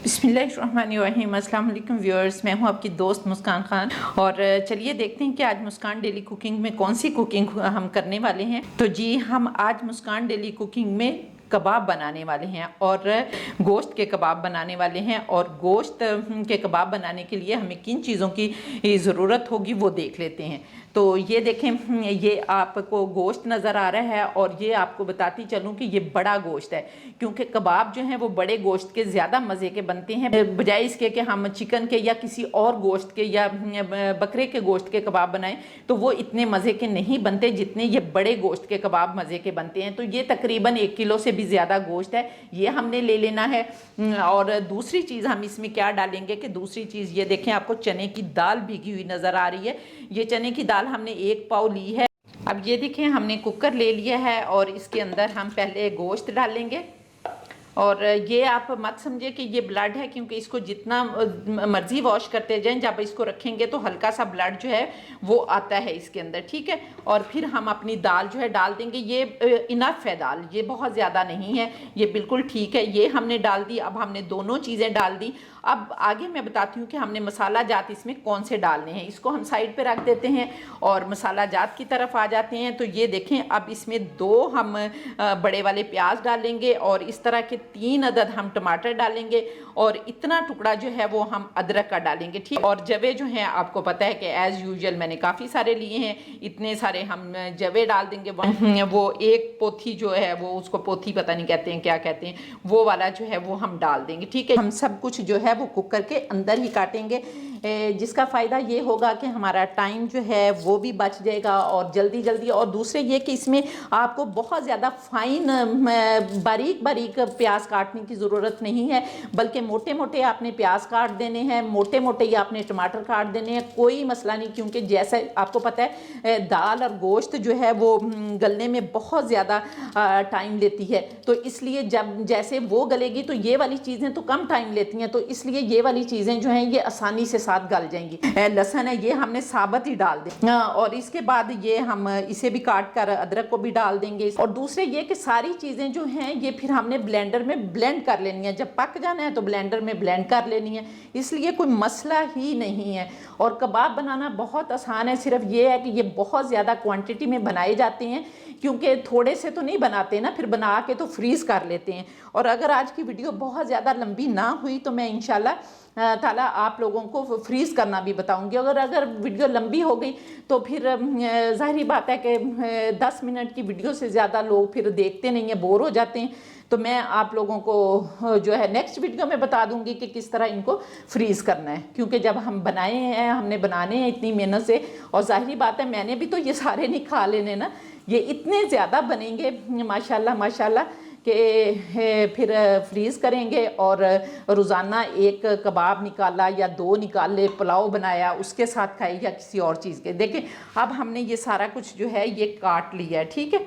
बिस्मिल्लाहिर्रहमानिर्रहीम। अस्सलाम वालेकुम व्यूअर्स, मैं हूं आपकी दोस्त मुस्कान खान। और चलिए देखते हैं कि आज मुस्कान डेली कुकिंग में कौन सी कुकिंग हम करने वाले हैं। तो जी, हम आज मुस्कान डेली कुकिंग में कबाब बनाने वाले हैं और गोश्त के कबाब बनाने वाले हैं। और गोश्त के कबाब बनाने के लिए हमें किन चीज़ों की ज़रूरत होगी वो देख लेते हैं। तो ये देखें, ये आपको गोश्त नज़र आ रहा है और ये आपको बताती चलूँ कि ये बड़ा गोश्त है, क्योंकि कबाब जो हैं वो बड़े गोश्त के ज़्यादा मज़े के बनते हैं बजाय इसके कि हम चिकन के या किसी और गोश्त के या बकरे के गोश्त के कबाब बनाएं तो वो इतने मज़े के नहीं बनते जितने ये बड़े गोश्त के कबाब मज़े के बनते हैं। तो ये तकरीबन 1 किलो से भी ज़्यादा गोश्त है, ये हमने ले लेना है। और दूसरी चीज़ हम इसमें क्या डालेंगे कि दूसरी चीज़ ये देखें, आपको चने की दाल भीगी हुई नज़र आ रही है। ये चने की दाल हमने 1 पाव ली है। अब ये देखें, हमने कुकर ले लिया है और इसके अंदर हम पहले गोश्त डालेंगे। और ये आप मत समझे कि ये ब्लड है, क्योंकि इसको जितना मर्जी वॉश करते जाएं, जब इसको रखेंगे तो हल्का सा ब्लड जो है वो आता है इसके अंदर, ठीक है। और फिर हम अपनी दाल जो है डाल देंगे। ये इनफ है दाल, ये बहुत ज़्यादा नहीं है, ये बिल्कुल ठीक है। ये हमने डाल दी। अब हमने दोनों चीज़ें डाल दी। अब आगे मैं बताती हूँ कि हमने मसाला जात इसमें कौन से डालने हैं। इसको हम साइड पे रख देते हैं और मसाला जात की तरफ आ जाते हैं। तो ये देखें, अब इसमें 2 हम बड़े वाले प्याज डालेंगे और इस तरह के 3 अदद हम टमाटर डालेंगे और इतना टुकड़ा जो है वो हम अदरक का डालेंगे, ठीक। और जवे जो हैं आपको पता है कि एज़ यूजुअल मैंने काफ़ी सारे लिए हैं, इतने सारे हम जवे डाल देंगे। वो एक पोथी जो है वो, उसको पोथी पता नहीं कहते हैं क्या कहते हैं, वो वाला जो है वो हम डाल देंगे, ठीक है। हम सब कुछ जो है वो कुकर के अंदर ही काटेंगे, जिसका फ़ायदा ये होगा कि हमारा टाइम जो है वो भी बच जाएगा और जल्दी जल्दी। और दूसरे ये कि इसमें आपको बहुत ज़्यादा फाइन बारीक बारीक प्याज काटने की ज़रूरत नहीं है, बल्कि मोटे मोटे आपने प्याज काट देने हैं, मोटे मोटे ही आपने टमाटर काट देने हैं, कोई मसला नहीं। क्योंकि जैसे आपको पता है दाल और गोश्त जो है वो गलने में बहुत ज़्यादा टाइम लेती है, तो इसलिए जब जैसे वो गलेगी तो ये वाली चीज़ें तो कम टाइम लेती हैं, तो इसलिए ये वाली चीज़ें जो हैं ये आसानी से साथ गल जाएंगी। लहसुन है ये हमने साबुत ही डाल दें और इसके बाद ये हम इसे भी काट कर अदरक को भी डाल देंगे। और दूसरे ये कि सारी चीज़ें जो हैं ये फिर हमने ब्लेंडर में ब्लेंड कर लेनी है। जब पक जाना है तो ब्लेंडर में ब्लेंड कर लेनी है, इसलिए कोई मसला ही नहीं है। और कबाब बनाना बहुत आसान है, सिर्फ ये है कि ये बहुत ज़्यादा क्वांटिटी में बनाए जाते हैं, क्योंकि थोड़े से तो नहीं बनाते ना, फिर बना के तो फ्रीज़ कर लेते हैं। और अगर आज की वीडियो बहुत ज़्यादा लंबी ना हुई तो मैं इंशाल्लाह ताला आप लोगों को फ्रीज़ करना भी बताऊंगी। अगर वीडियो लंबी हो गई तो फिर ज़ाहिर बात है कि 10 मिनट की वीडियो से ज़्यादा लोग फिर देखते नहीं हैं, बोर हो जाते हैं। तो मैं आप लोगों को जो है नेक्स्ट वीडियो में बता दूंगी कि किस तरह इनको फ्रीज़ करना है, क्योंकि जब हम बनाए हैं, हमने बनाने हैं इतनी मेहनत से, और ज़ाहिर बात है मैंने भी तो ये सारे नहीं खा लेने ना, ये इतने ज़्यादा बनेंगे माशाल्लाह माशाल्लाह कि फिर फ्रीज़ करेंगे। और रोज़ाना 1 कबाब निकाला या 2 निकाल ले, पुलाव बनाया उसके साथ खाए या किसी और चीज़ के। देखें, अब हमने ये सारा कुछ जो है ये काट लिया है, ठीक है।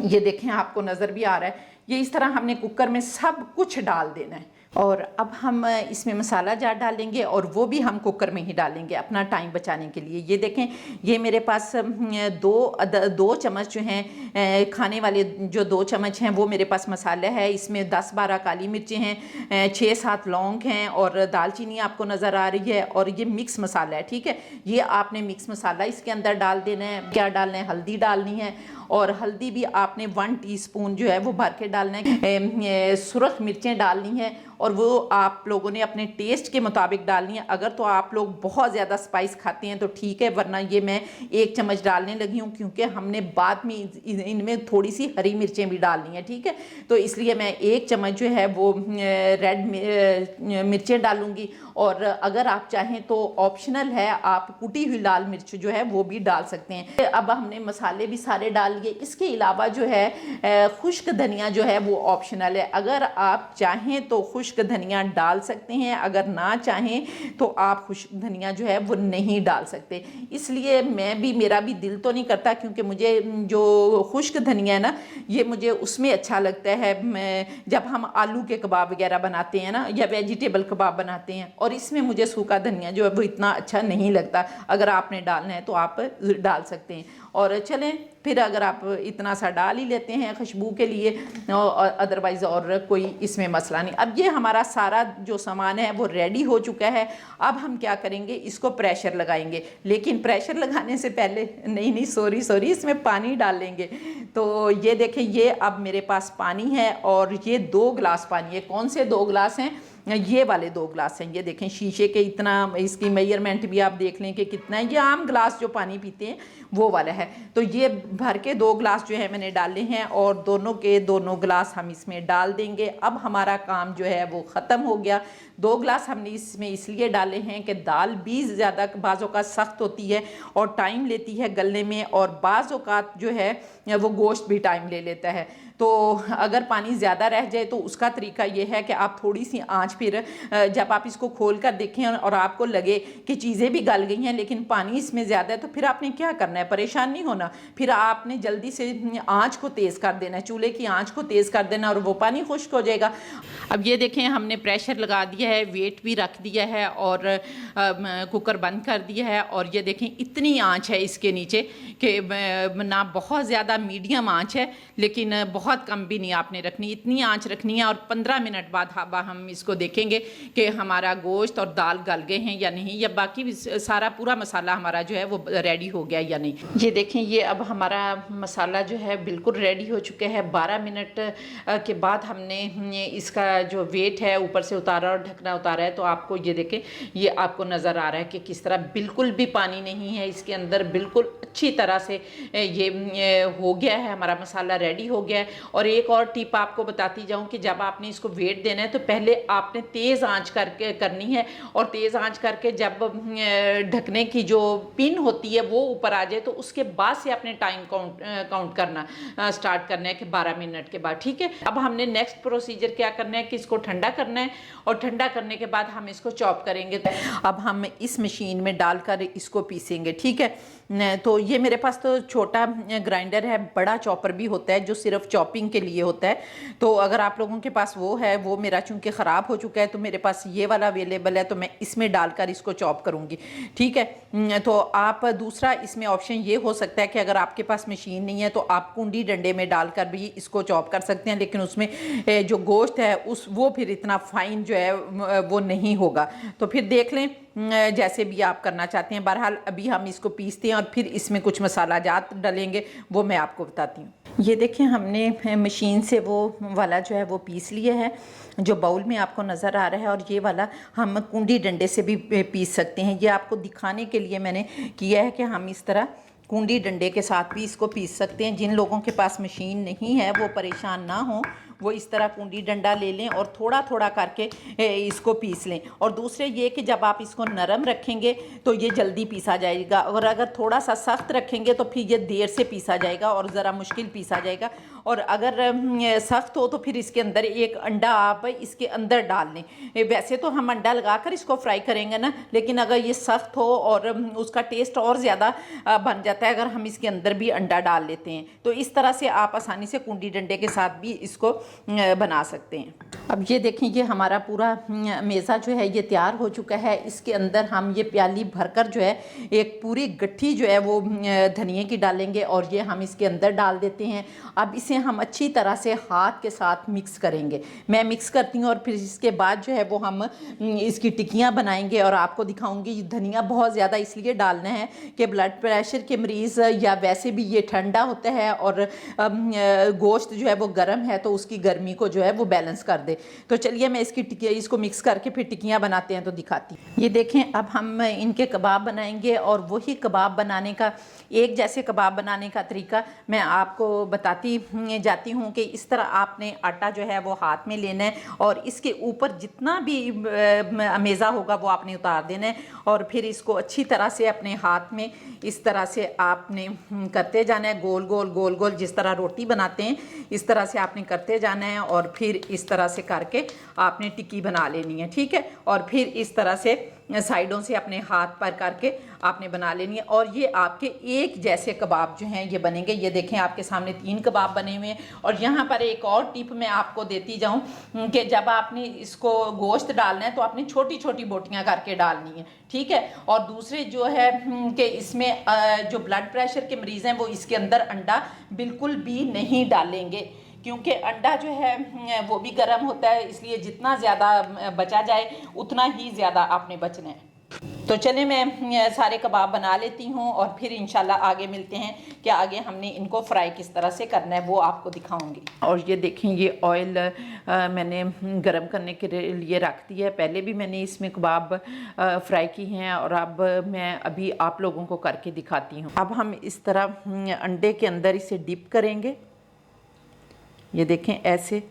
ये देखें, आपको नज़र भी आ रहा है, ये इस तरह हमने कुकर में सब कुछ डाल देना है। और अब हम इसमें मसाला जार डालेंगे और वो भी हम कुकर में ही डालेंगे अपना टाइम बचाने के लिए। ये देखें, ये मेरे पास 2 चम्मच जो हैं खाने वाले, जो 2 चम्मच हैं वो मेरे पास मसाला है। इसमें 10-12 काली मिर्चें हैं, 6-7 लौंग हैं और दालचीनी आपको नज़र आ रही है। और ये मिक्स मसाला है, ठीक है। ये आपने मिक्स मसाला इसके अंदर डाल देना है। क्या डालना है? हल्दी डालनी है, और हल्दी भी आपने 1 टीस्पून जो है वो भर के डालना है। सुरख मिर्चें डालनी है और वो आप लोगों ने अपने टेस्ट के मुताबिक डालनी है। अगर तो आप लोग बहुत ज़्यादा स्पाइस खाते हैं तो ठीक है, वरना ये मैं 1 चम्मच डालने लगी हूँ, क्योंकि हमने बाद में इनमें थोड़ी सी हरी मिर्चें भी डालनी है, ठीक है। तो इसलिए मैं 1 चम्मच जो है वो रेड मिर्चें डालूँगी। और अगर आप चाहें तो ऑप्शनल है, आप कुटी हुई लाल मिर्च जो है वो भी डाल सकते हैं। अब हमने मसाले भी सारे डाल लिए। इसके अलावा जो है खुश्क धनिया जो है वो ऑप्शनल है, अगर आप चाहें तो खुश्क धनिया डाल सकते हैं, अगर ना चाहें तो आप खुश्क धनिया जो है वो नहीं डाल सकते। इसलिए मेरा भी दिल तो नहीं करता, क्योंकि मुझे जो खुश्क धनिया है ना, ये मुझे उसमें अच्छा लगता है जब हम आलू के कबाब वगैरह बनाते हैं ना, या वेजिटेबल कबाब बनाते हैं। और इसमें मुझे सूखा धनिया जो है वो इतना अच्छा नहीं लगता। अगर आपने डालना है तो आप डाल सकते हैं। और चलें फिर अगर आप इतना सा डाल ही लेते हैं खुशबू के लिए, और अदरवाइज़ और कोई इसमें मसला नहीं। अब ये हमारा सारा जो सामान है वो रेडी हो चुका है। अब हम क्या करेंगे, इसको प्रेशर लगाएंगे, लेकिन प्रेशर लगाने से पहले नहीं सॉरी इसमें पानी डाल लेंगे। तो ये देखें, ये अब मेरे पास पानी है और ये 2 गिलास पानी है। कौन से 2 गिलास हैं? ये वाले 2 गिलास हैं। ये देखें शीशे के, इतना इसकी मेजरमेंट भी आप देख लें कि कितना है। ये आम गिलास जो पानी पीते हैं वो वाला है। तो ये भर के 2 गिलास जो है मैंने डाले हैं और दोनों के दोनों गिलास हम इसमें डाल देंगे। अब हमारा काम जो है वो ख़त्म हो गया। 2 गिलास हमने इसमें इसलिए डाले हैं कि दाल भी ज़्यादा बाज़ औक़ात सख्त होती है और टाइम लेती है गलने में, और बाज़ औक़ात जो है वो गोश्त भी टाइम ले लेता है। तो अगर पानी ज़्यादा रह जाए तो उसका तरीका ये है कि आप थोड़ी सी आंच, फिर जब आप इसको खोल कर देखें और आपको लगे कि चीज़ें भी गल गई हैं लेकिन पानी इसमें ज़्यादा है, तो फिर आपने क्या करना है, परेशान नहीं होना। फिर आपने जल्दी से आंच को तेज़ कर देना है, चूल्हे की आंच को तेज़ कर देना और वो पानी खुश्क हो जाएगा। अब ये देखें, हमने प्रेशर लगा दिया है, वेट भी रख दिया है और कुकर बंद कर दिया है। और ये देखें, इतनी आंच है इसके नीचे कि ना बहुत ज़्यादा मीडियम आंच है, लेकिन बहुत कम भी नहीं आपने रखनी, इतनी आंच रखनी है। और 15 मिनट बाद हम इसको देखेंगे कि हमारा गोश्त और दाल गल गए हैं या नहीं, या बाकी सारा पूरा मसाला हमारा जो है वो रेडी हो गया या नहीं। ये देखें, ये अब हमारा मसाला जो है बिल्कुल रेडी हो चुका है। 12 मिनट के बाद हमने इसका जो वेट है ऊपर से उतारा और ढकना उतारा है। तो आपको ये देखें, ये आपको नज़र आ रहा है कि किस तरह बिल्कुल भी पानी नहीं है इसके अंदर, बिल्कुल अच्छी तरह से ये हो गया है, हमारा मसाला रेडी हो गया है। और एक और टिप आपको बताती जाऊं कि जब आपने इसको वेट देना है तो पहले आपने तेज़ आंच करके करनी है, और तेज़ आंच करके जब ढकने की जो पिन होती है वो ऊपर आ जाए तो उसके बाद से आपने टाइम काउंट करना स्टार्ट करना है कि 12 मिनट के बाद, ठीक है। अब हमने नेक्स्ट प्रोसीजर क्या करना है कि इसको ठंडा करना है, और ठंडा करने के बाद हम इसको चॉप करेंगे। अब हम इस मशीन में डालकर इसको पीसेंगे, ठीक है। तो ये मेरे पास तो छोटा ग्राइंडर है, बड़ा चॉपर भी होता है जो सिर्फ चॉपिंग के लिए होता है। तो अगर आप लोगों के पास वो है, वो मेरा चूंकि ख़राब हो चुका है तो मेरे पास ये वाला अवेलेबल है, तो मैं इसमें डालकर इसको चॉप करूँगी, ठीक है। तो आप दूसरा इसमें ऑप्शन ये हो सकता है कि अगर आपके पास मशीन नहीं है तो आप कुंडी डंडे में डालकर भी इसको चॉप कर सकते हैं, लेकिन उसमें जो गोश्त है वो फिर इतना फाइन जो है वो नहीं होगा। तो फिर देख लें जैसे भी आप करना चाहते हैं। बहरहाल अभी हम इसको पीसते हैं और फिर इसमें कुछ मसाला जात डालेंगे, वो मैं आपको बताती हूँ। ये देखें, हमने मशीन से वो वाला जो है वो पीस लिया है जो बाउल में आपको नज़र आ रहा है, और ये वाला हम कुंडी डंडे से भी पीस सकते हैं। ये आपको दिखाने के लिए मैंने किया है कि हम इस तरह कुंडी डंडे के साथ भी इसको पीस सकते हैं। जिन लोगों के पास मशीन नहीं है वो परेशान ना हो, वो इस तरह कुंडी डंडा ले लें और थोड़ा थोड़ा करके इसको पीस लें। और दूसरे ये कि जब आप इसको नरम रखेंगे तो ये जल्दी पीसा जाएगा, और अगर थोड़ा सा सख्त रखेंगे तो फिर ये देर से पीसा जाएगा और ज़रा मुश्किल पीसा जाएगा। और अगर सख्त हो तो फिर इसके अंदर एक अंडा आप इसके अंदर डाल लें। वैसे तो हम अंडा लगाकर इसको फ्राई करेंगे ना, लेकिन अगर ये सख्त हो और उसका टेस्ट और ज़्यादा बन जाता है अगर हम इसके अंदर भी अंडा डाल लेते हैं। तो इस तरह से आप आसानी से कुंडी डंडे के साथ भी इसको बना सकते हैं। अब ये देखें, ये हमारा पूरा मेज़ा जो है ये तैयार हो चुका है। इसके अंदर हम ये प्याली भरकर जो है एक पूरी गट्ठी जो है वो धनिए की डालेंगे और ये हम इसके अंदर डाल देते हैं। अब इसे हम अच्छी तरह से हाथ के साथ मिक्स करेंगे। मैं मिक्स करती हूँ और फिर इसके बाद जो है वो हम इसकी टिक्कियाँ बनाएंगे और आपको दिखाऊंगी। धनिया बहुत ज़्यादा इसलिए डालना है कि ब्लड प्रेशर के मरीज़ या वैसे भी ये ठंडा होता है और गोश्त जो है वो गर्म है तो उसकी गर्मी को जो है वो बैलेंस कर दे। तो चलिए मैं इसको मिक्स करके फिर टिक्कियाँ बनाते हैं तो दिखाती हूँ। ये देखें, अब हम इनके कबाब बनाएंगे और वही कबाब बनाने का, एक जैसे कबाब बनाने का तरीका मैं आपको बताती जाती हूँ कि इस तरह आपने आटा जो है वो हाथ में लेना है और इसके ऊपर जितना भी मेज़ा होगा वो आपने उतार देना है और फिर इसको अच्छी तरह से अपने हाथ में इस तरह से आपने करते जाना है, गोल गोल गोल गोल, जिस तरह रोटी बनाते हैं इस तरह से आपने करते जाना है और फिर इस तरह से करके आपने टिक्की बना लेनी है, ठीक है। और फिर इस तरह से साइडों से अपने हाथ पर करके आपने बना लेनी है और ये आपके एक जैसे कबाब जो हैं ये बनेंगे। ये देखें आपके सामने 3 कबाब बने हुए हैं। और यहाँ पर एक और टिप मैं आपको देती जाऊँ कि जब आपने इसको गोश्त डालना है तो आपने छोटी छोटी बोटियाँ करके डालनी है, ठीक है। और दूसरे जो है कि इसमें जो ब्लड प्रेशर के मरीज़ हैं वो इसके अंदर अंडा बिल्कुल भी नहीं डालेंगे, क्योंकि अंडा जो है वो भी गर्म होता है, इसलिए जितना ज़्यादा बचा जाए उतना ही ज़्यादा आपने बचना है। तो चले मैं सारे कबाब बना लेती हूँ और फिर इंशाल्लाह आगे मिलते हैं कि आगे हमने इनको फ्राई किस तरह से करना है वो आपको दिखाऊंगी। और ये देखें ये ऑयल मैंने गरम करने के लिए रख दिया है। पहले भी मैंने इसमें कबाब फ्राई की हैं और अब मैं अभी आप लोगों को करके दिखाती हूँ। अब हम इस तरह अंडे के अंदर इसे डिप करेंगे। ये देखें ऐसे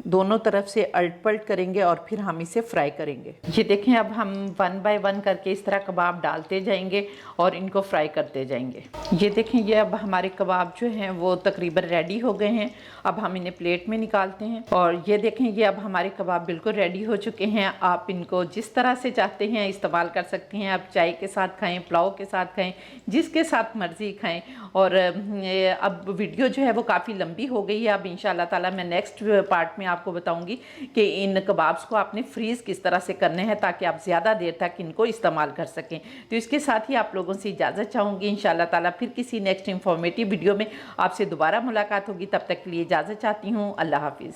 दोनों तरफ से अल्ट पल्ट करेंगे और फिर हम इसे फ्राई करेंगे। ये देखें अब हम 1 बाय 1 करके इस तरह कबाब डालते जाएंगे और इनको फ्राई करते जाएंगे। ये देखें ये अब हमारे कबाब जो हैं वो तकरीबन रेडी हो गए हैं। अब हम इन्हें प्लेट में निकालते हैं और ये देखें ये अब हमारे कबाब बिल्कुल रेडी हो चुके हैं। आप इनको जिस तरह से चाहते हैं इस्तेमाल कर सकते हैं। आप चाय के साथ खाएँ, पुलाव के साथ खाएँ, जिसके साथ मर्ज़ी खाएँ। और अब वीडियो जो है वो काफ़ी लंबी हो गई है। अब इंशाल्लाह ताला मैं नेक्स्ट पार्ट में आपको बताऊंगी कि इन कबाब्स को आपने फ्रीज़ किस तरह से करने हैं ताकि आप ज़्यादा देर तक इनको इस्तेमाल कर सकें। तो इसके साथ ही आप लोगों से इजाज़त चाहूँगी। इंशाल्लाह ताला फिर किसी नेक्स्ट इंफॉर्मेटिव वीडियो में आपसे दोबारा मुलाकात होगी। तब तक के लिए इजाज़त चाहती हूँ। अल्लाह हाफिज़।